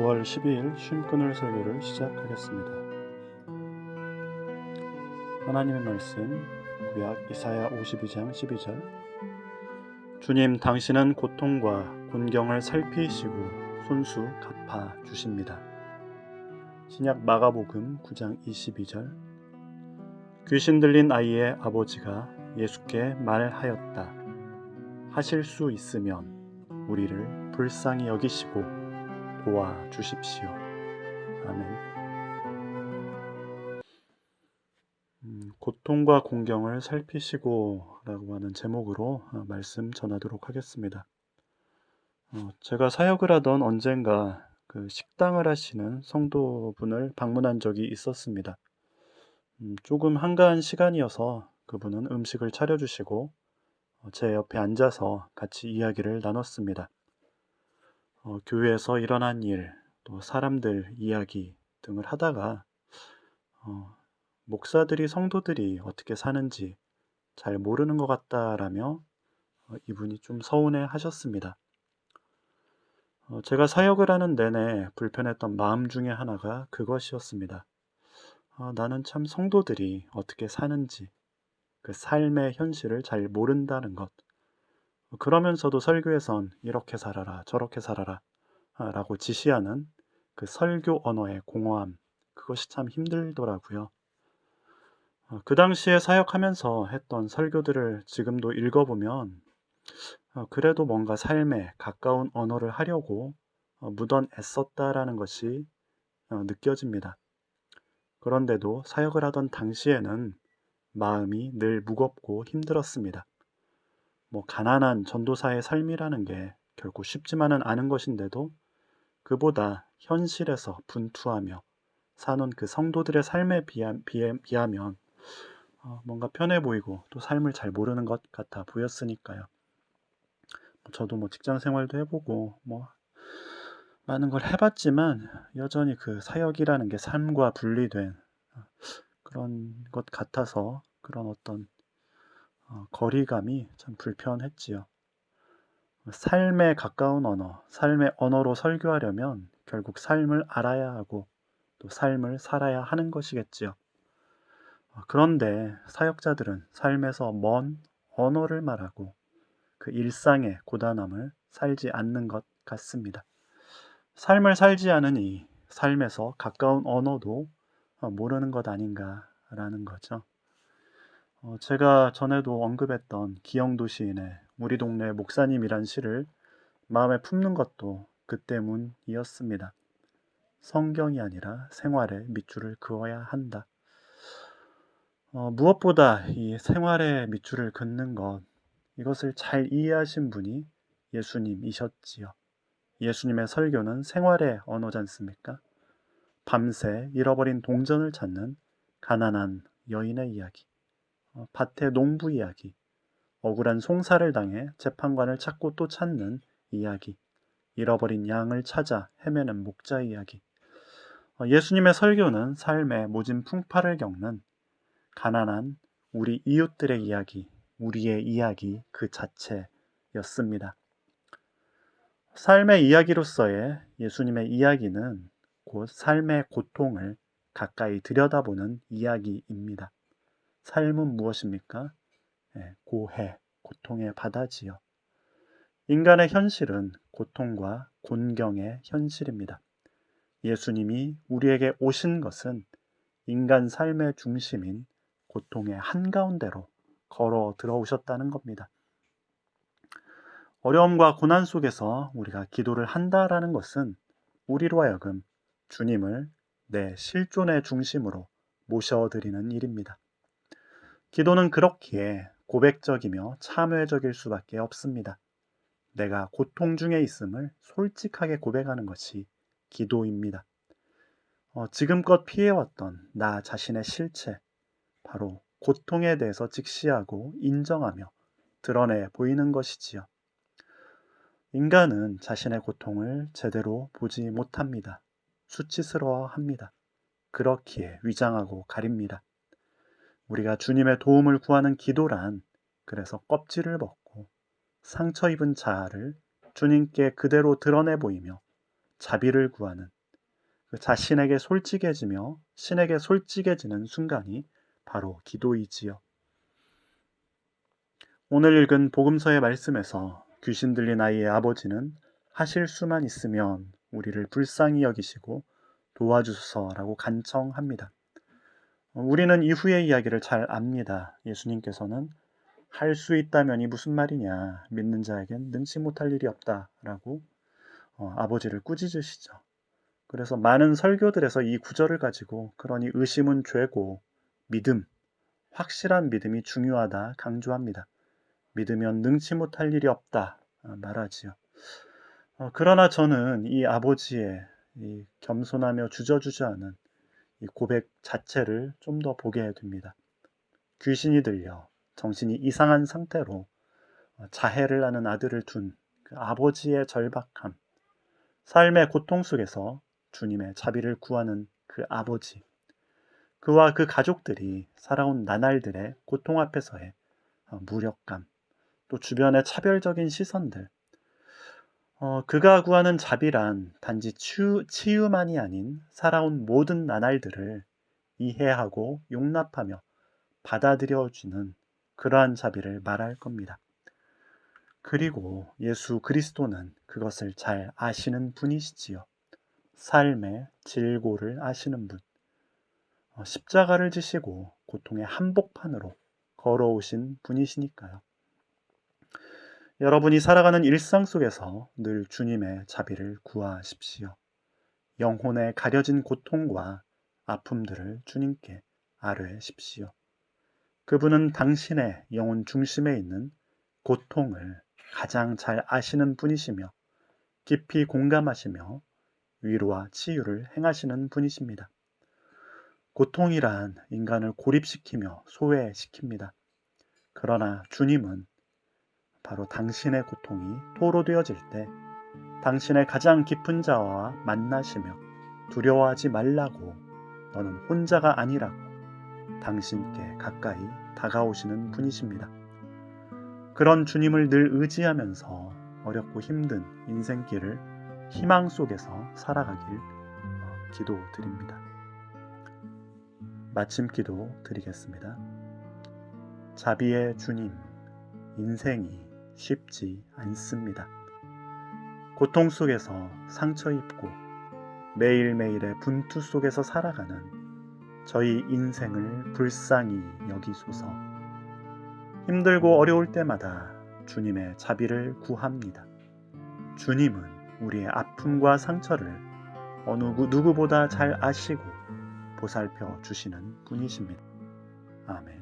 9월 12일 쉼꾼을 설교를 시작하겠습니다. 하나님의 말씀 구약 이사야 52장 12절 주님 당신은 고통과 곤경을 살피시고 손수 갚아 주십니다. 신약 마가복음 9장 22절 귀신 들린 아이의 아버지가 예수께 말하였다. 하실 수 있으면 우리를 불쌍히 여기시고 도와주십시오. 아멘. 고통과 공경을 살피시고 라고 하는 제목으로 말씀 전하도록 하겠습니다. 제가 사역을 하던 언젠가 그 식당을 하시는 성도분을 방문한 적이 있었습니다. 조금 한가한 시간이어서 그분은 음식을 차려주시고 제 옆에 앉아서 같이 이야기를 나눴습니다. 교회에서 일어난 일, 또 사람들 이야기 등을 하다가 목사들이 성도들이 어떻게 사는지 잘 모르는 것 같다라며 이분이 좀 서운해 하셨습니다. 제가 사역을 하는 내내 불편했던 마음 중에 하나가 그것이었습니다. 나는 참 성도들이 어떻게 사는지 그 삶의 현실을 잘 모른다는 것. 그러면서도 설교에선 이렇게 살아라 저렇게 살아라 라고 지시하는 그 설교 언어의 공허함, 그것이 참 힘들더라고요. 그 당시에 사역하면서 했던 설교들을 지금도 읽어보면 그래도 뭔가 삶에 가까운 언어를 하려고 무던 애썼다라는 것이 느껴집니다. 그런데도 사역을 하던 당시에는 마음이 늘 무겁고 힘들었습니다. 가난한 전도사의 삶이라는 게 결코 쉽지만은 않은 것인데도 그보다 현실에서 분투하며 사는 그 성도들의 삶에 비하면 뭔가 편해 보이고 또 삶을 잘 모르는 것 같아 보였으니까요. 저도 직장 생활도 해보고 많은 걸 해봤지만 여전히 그 사역이라는 게 삶과 분리된 그런 것 같아서 그런 어떤 거리감이 참 불편했지요. 삶에 가까운 언어, 삶의 언어로 설교하려면 결국 삶을 알아야 하고 또 삶을 살아야 하는 것이겠지요. 그런데 사역자들은 삶에서 먼 언어를 말하고 그 일상의 고단함을 살지 않는 것 같습니다. 삶을 살지 않으니 삶에서 가까운 언어도 모르는 것 아닌가라는 거죠. 제가 전에도 언급했던 기영도 시인의 우리 동네 목사님이란 시를 마음에 품는 것도 그 때문이었습니다. 성경이 아니라 생활에 밑줄을 그어야 한다. 무엇보다 이 생활에 밑줄을 긋는 것, 이것을 잘 이해하신 분이 예수님이셨지요. 예수님의 설교는 생활의 언어지 않습니까? 밤새 잃어버린 동전을 찾는 가난한 여인의 이야기, 밭의 농부 이야기, 억울한 송사를 당해 재판관을 찾고 또 찾는 이야기, 잃어버린 양을 찾아 헤매는 목자 이야기. 예수님의 설교는 삶의 모진 풍파를 겪는 가난한 우리 이웃들의 이야기, 우리의 이야기 그 자체였습니다. 삶의 이야기로서의 예수님의 이야기는 곧 삶의 고통을 가까이 들여다보는 이야기입니다. 삶은 무엇입니까? 고해, 고통의 바다지요. 인간의 현실은 고통과 곤경의 현실입니다. 예수님이 우리에게 오신 것은 인간 삶의 중심인 고통의 한가운데로 걸어 들어오셨다는 겁니다. 어려움과 고난 속에서 우리가 기도를 한다라는 것은 우리로 하여금 주님을 내 실존의 중심으로 모셔드리는 일입니다. 기도는 그렇기에 고백적이며 참회적일 수밖에 없습니다. 내가 고통 중에 있음을 솔직하게 고백하는 것이 기도입니다. 지금껏 피해왔던 나 자신의 실체, 바로 고통에 대해서 직시하고 인정하며 드러내 보이는 것이지요. 인간은 자신의 고통을 제대로 보지 못합니다. 수치스러워합니다. 그렇기에 위장하고 가립니다. 우리가 주님의 도움을 구하는 기도란 그래서 껍질을 벗고 상처 입은 자아를 주님께 그대로 드러내 보이며 자비를 구하는, 그 자신에게 솔직해지며 신에게 솔직해지는 순간이 바로 기도이지요. 오늘 읽은 복음서의 말씀에서 귀신 들린 아이의 아버지는 하실 수만 있으면 우리를 불쌍히 여기시고 도와주소서라고 간청합니다. 우리는 이후의 이야기를 잘 압니다. 예수님께서는 할 수 있다면이 무슨 말이냐, 믿는 자에겐 능치 못할 일이 없다라고 아버지를 꾸짖으시죠. 그래서 많은 설교들에서 이 구절을 가지고 그러니 의심은 죄고 믿음, 확실한 믿음이 중요하다 강조합니다. 믿으면 능치 못할 일이 없다 말하지요. 그러나 저는 이 아버지의 이 겸손하며 주저주저하는 이 고백 자체를 좀 더 보게 됩니다. 귀신이 들려 정신이 이상한 상태로 자해를 하는 아들을 둔 그 아버지의 절박함, 삶의 고통 속에서 주님의 자비를 구하는 그 아버지, 그와 그 가족들이 살아온 나날들의 고통 앞에서의 무력감, 또 주변의 차별적인 시선들, 그가 구하는 자비란 단지 치유만이 아닌 살아온 모든 나날들을 이해하고 용납하며 받아들여주는 그러한 자비를 말할 겁니다. 그리고 예수 그리스도는 그것을 잘 아시는 분이시지요. 삶의 질고를 아시는 분, 십자가를 지시고 고통의 한복판으로 걸어오신 분이시니까요. 여러분이 살아가는 일상 속에서 늘 주님의 자비를 구하십시오. 영혼에 가려진 고통과 아픔들을 주님께 아뢰십시오. 그분은 당신의 영혼 중심에 있는 고통을 가장 잘 아시는 분이시며 깊이 공감하시며 위로와 치유를 행하시는 분이십니다. 고통이란 인간을 고립시키며 소외시킵니다. 그러나 주님은 바로 당신의 고통이 토로되어질 때 당신의 가장 깊은 자와 만나시며 두려워하지 말라고, 너는 혼자가 아니라고 당신께 가까이 다가오시는 분이십니다. 그런 주님을 늘 의지하면서 어렵고 힘든 인생길을 희망 속에서 살아가길 기도드립니다. 마침 기도 드리겠습니다. 자비의 주님, 인생이 쉽지 않습니다. 고통 속에서 상처 입고 매일매일의 분투 속에서 살아가는 저희 인생을 불쌍히 여기소서. 힘들고 어려울 때마다 주님의 자비를 구합니다. 주님은 우리의 아픔과 상처를 어느 누구보다 잘 아시고 보살펴 주시는 분이십니다. 아멘.